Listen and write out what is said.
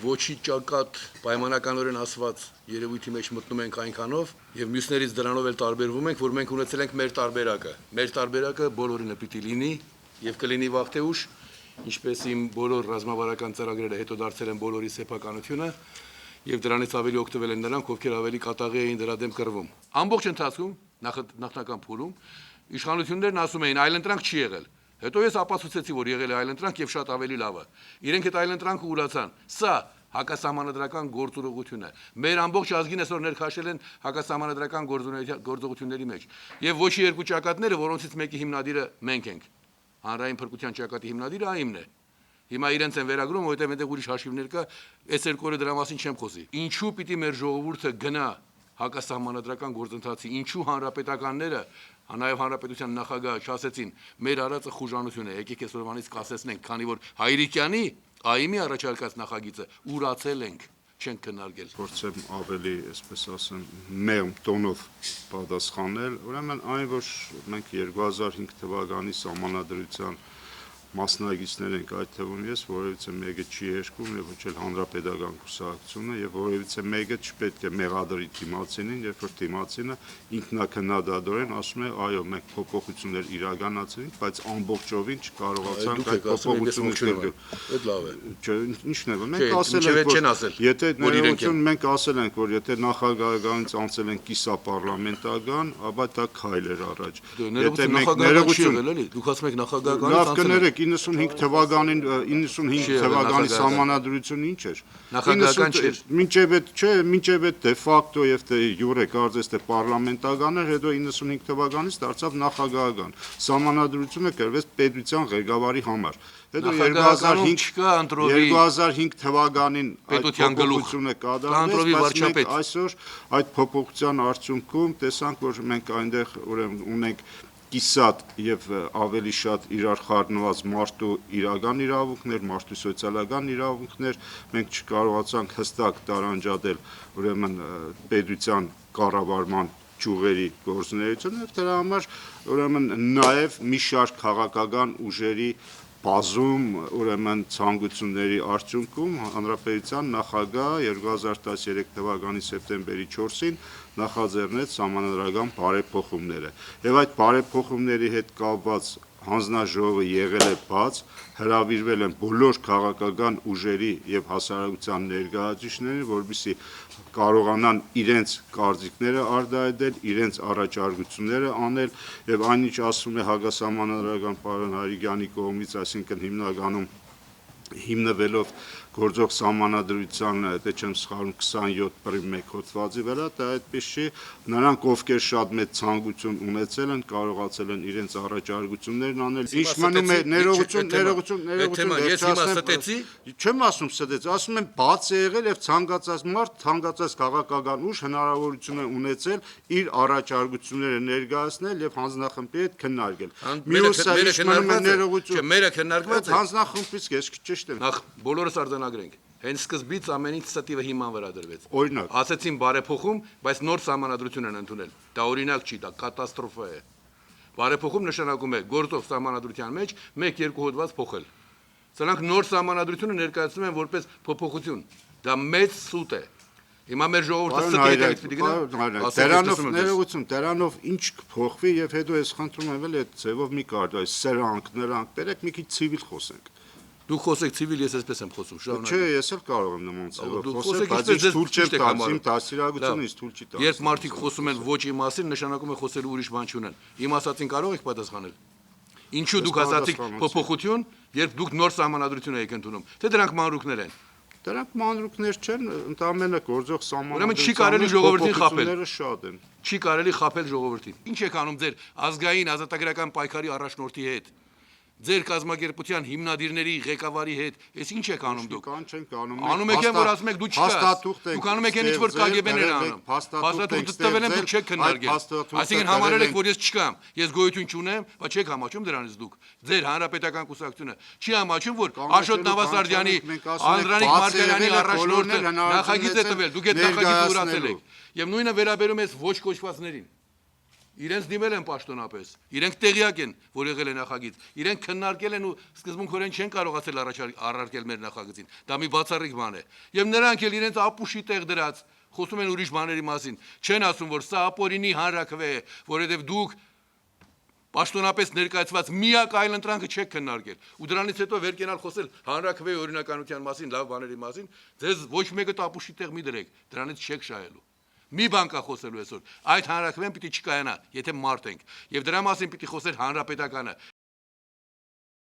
Ոչի ճակատ պայմանականորեն ասված երևույթի մեջ մտնում ենք այնքանով եւ մյուսներից դրանով էլ տարբերվում ենք, որ մենք ունեցել ենք մեր տարբերակը։ Մեր տարբերակը բոլորինը պիտի լինի եւ կլինի վաղ թե ուշ, ինչպես իմ բոլոր ռազմավարական ծրագրերը հետո դարձել են բոլորի սեփականությունը եւ դրանից ավելի օգտվել են նրանք, ովքեր ավելի կատաղի էին դրա դեմ կռվում։ Ամբողջ ընթացքում նախնական փուլում իշխանություններն ասում էին այլընտրանք չի եղել։ Հետո ես ապացուցեցի, որ եղել է այլընտրանք եւ շատ ավելի լավը։ Իրենք այդ այլընտրանքը ուրացան։ Սա հակասահմանադրական գործողություն է։ Մեր ամբողջ ազգին այսօր ներքաշել են հակասահմանադրական գործողությունների մեջ։ Եվ ոչ երկու ճակատները, որոնցից մեկի հիմնադիրը մենք ենք։ Հանրային փրկության ճակատի հիմնադիրը այն է։ Հիմա իրենց են վերագրում, որովհետեւ այնտեղ ուրիշ հաշիվներ կա, այս երկու օրը դրա մասին չեմ խոսի։ Ինչու պիտի մեր ժողովուրդը գնա հակասահմանադրական գործընթացի, ինչու հանրապետականները, նաև հանրապետության նախագահը չասեցին, մեր արածը խուժանություն է, եկեք այսօրվանից կասեցնենք, քանի որ Հայրիկյանի ԱԻՄ-ի առաջարկած նախագիծը ուրացել ենք, չենք քննարկել։ Փորձեմ ավելի, այսպես ասեմ, մեղմ տոնով պատասխանել, ուրեմն այն, որ մենք 2005 թվականի սահմանադրության մասնագետներ ենք, այդ թվում ես, որևիցե մեկը չի հերկում եւ ոչ էլ հանրապետական կուսակցությունը եւ որևիցե մեկը չպետք է մեղադրի դիմացինին, երբ որ դիմացինը ինքնակնդադորեն ասում է, այո, մենք փոփոխություններ իրականացրինք, բայց ամբողջովին չկարողացանք այդ փոփոխությունները։ Այդ լավ է։ Ինչն է, մենք ասել ենք, եթե ներողություն մենք ասել ենք, որ եթե նախագահականից անցել են կիսապառլամենտական, ապա դա քայլ էր առաջ։ Եթե մենք ներողություն դուք ասում եք նախագահականից անցել 95 թվականի սահմանադրությունը ինչ էր։ Նախագահական չէր։ Մինչև այդ դե ֆակտո եւ դե յուրե կարծես թե պարլամենտական էր, հետո 95 թվականից դարձավ նախագահական։ Սահմանադրությունը կրվեց պետության ղեկավարի համար։ Հետո 2005 թվականին այդ փոփոխությունը կատարվեց, բայց մենք այսօր այդ փոփոխության արդյունքում տեսանք, որ մենք այնտեղ ուրեմն ունենք կիսատ եւ ավելի շատ իրար խառնված մարդու իրական իրավունքներ, մարդու սոցիալական իրավունքներ, մենք չկարողացանք հստակ տարանջատել ուրեմն պետության կառավարման ճյուղերի գործունեությունը եւ դրա համար ուրեմն նաեւ մի շարք քաղաքական ուժերի բազում ուրեմն ցանկությունների արդյունքում հանրապետության նախագահ 2013 թվականի սեպտեմբերի 4-ին նախաձեռնեց սահմանադրական բարեփոխումները եւ այդ բարեփոխումների հետ կապված հանձնաժողովը եղել է բաց, հրավիրվել են բոլոր քաղաքական ուժերի եւ հասարակության ներկայացուցիչները, որպեսզի կարողանան իրենց կարծիքները արտահայտել, իրենց առաջարկությունները անել եւ այնինչ ասում է հակասահմանադրական պարոն Հայրիկյանի կողմից, այսինքն հիմնականում հիմնվելով գործող սահմանադրության, եթե չեմ սխալվում 27.1 հոդվածի վրա, դա այդպես չի, նրանք ովքեր շատ մեծ ցանկություն ունեցել են, կարողացել են իրենց առաջարկություններն անել, ինչ մնում է ներողություն, ես հիմա ստեցի, չեմ ասում ստեցի, ասում եմ բաց է եղել եւ ցանկացած մարդ, ցանկացած քաղաքական ուժ հնարավորություն է ունեցել իր առաջարկությունները ներկայացնել եւ հանձնախմբի հետ քննարկել։ Մյուսը ինչ մնում է ներողություն։ Մերը քննարկված է։ Հանձնախմբից ես ճիշտ եմ։ Նախ բոլորս արձանագրենք։ Հենց սկզբից ամեն ինչ ստիվը հիման վրա դրվեց։ Օրինակ, ասեցին բարեփոխում, բայց նոր սահմանադրություն են ընդունել։ Դա օրինակ չի, դա կատաստրոֆա է։ Բարեփոխում նշանակում է գործող սահմանադրության մեջ 1-2 հոդված փոխել։ Սրանք նոր սահմանադրությունը ներկայացնում են որպես փոփոխություն։ Դա մեծ սուտ է։ Հիմա մեր ժողովուրդը ստիպի պիտի գնա։ Դրանով ներողություն, դրանով ինչ կփոխվի եւ հետո ես խնդրում եմ էլ այդ ձևով մի կարդ, այս սրանք, նրանք, բերեք մի քիչ ցիվիլ խոսենք։ Դուք խոսեք ցիվիլ, ես այսպես եմ խոսում, շարունակ։ Չէ, ես էլ կարող եմ նման ձևով խոսել, բայց ես թույլ չեմ տալիս, իմ դաստիարակությունը ինձ թույլ չի տալիս։ Երբ մարդիկ խոսում են ոչի մասին, նշանակում է խոսելու ուրիշ բան չունեն։ Իմ ասածին կարող եք պատասխանել։ Ինչու դուք ասացիք փոփոխություն, երբ դուք նոր սահմանադրություն եք ընդունում, թե դրանք մանրուքներ են։ Դրանք մանրուքներ չեն, ընդամենը գործող սահմանադրությունը։ Ուրեմն չի կարելի ժողովրդին խաբել։ Շատ են։ Չի կարելի խաբել ժողովրդին։ Ինչ եք անում ձեր ազգային ազատագրական պայքարի առաջնորդի հետ։ Ձեր կազմակերպության հիմնադիրների ղեկավարի հետ, այս ինչ եք անում դուք։ Կան չենք անում։ Անում եք են, որ ասում եք դու չկաս։ Դուք անում եք են ինչ որ KGB-ն է անում։ Փաստաթուղթ տվել են, դուք չեք քննարկել։ Այսինքն համարել եք, որ ես չկամ, ես գոյություն չունեմ, բայց չեք համաչում դրանից դուք։ Ձեր հանրապետական կուսակցությունը չի համաչում, որ Աշոտ Նավասարդյանի, Անդրանիկ Մարգարյանի առաջնորդը նախագիծ է տվել, դուք այդ նախագիծը ուրացել եք։ Եվ նույնը վերաբերում է ոչ կոչվածներին։ Իրենց դիմել են պաշտոնապես, իրենք տեղյակ են, որ եղել է նախագիծ, իրենք քննարկել են ու սկզբունքորեն չեն կարողացել առարկել մեր նախագծին, դա մի բացառիկ բան է, եւ նրանք էլ իրենց ապուշի տեղ դրած, խոսում են ուրիշ բաների մասին, չեն ասում, որ սա ապօրինի հանրաքվե է, որովհետեւ դուք պաշտոնապես ներկայացված միակ այլ ընտրանքը չեք քննարկել, ու դրանից հետո վեր կենալ խոսել հանրաքվեի օրինականության մասին, լավ բաների մասին, ձեզ ոչ մեկը տապուշի տեղ մի դրեք, դրանից չեք շահելու։ Մի բան կա խոսելու այսօր, այդ հանրաքվեն պիտի չկայանա, եթե մարդ ենք, եւ դրա մասին պիտի խոսեր հանրապետականը,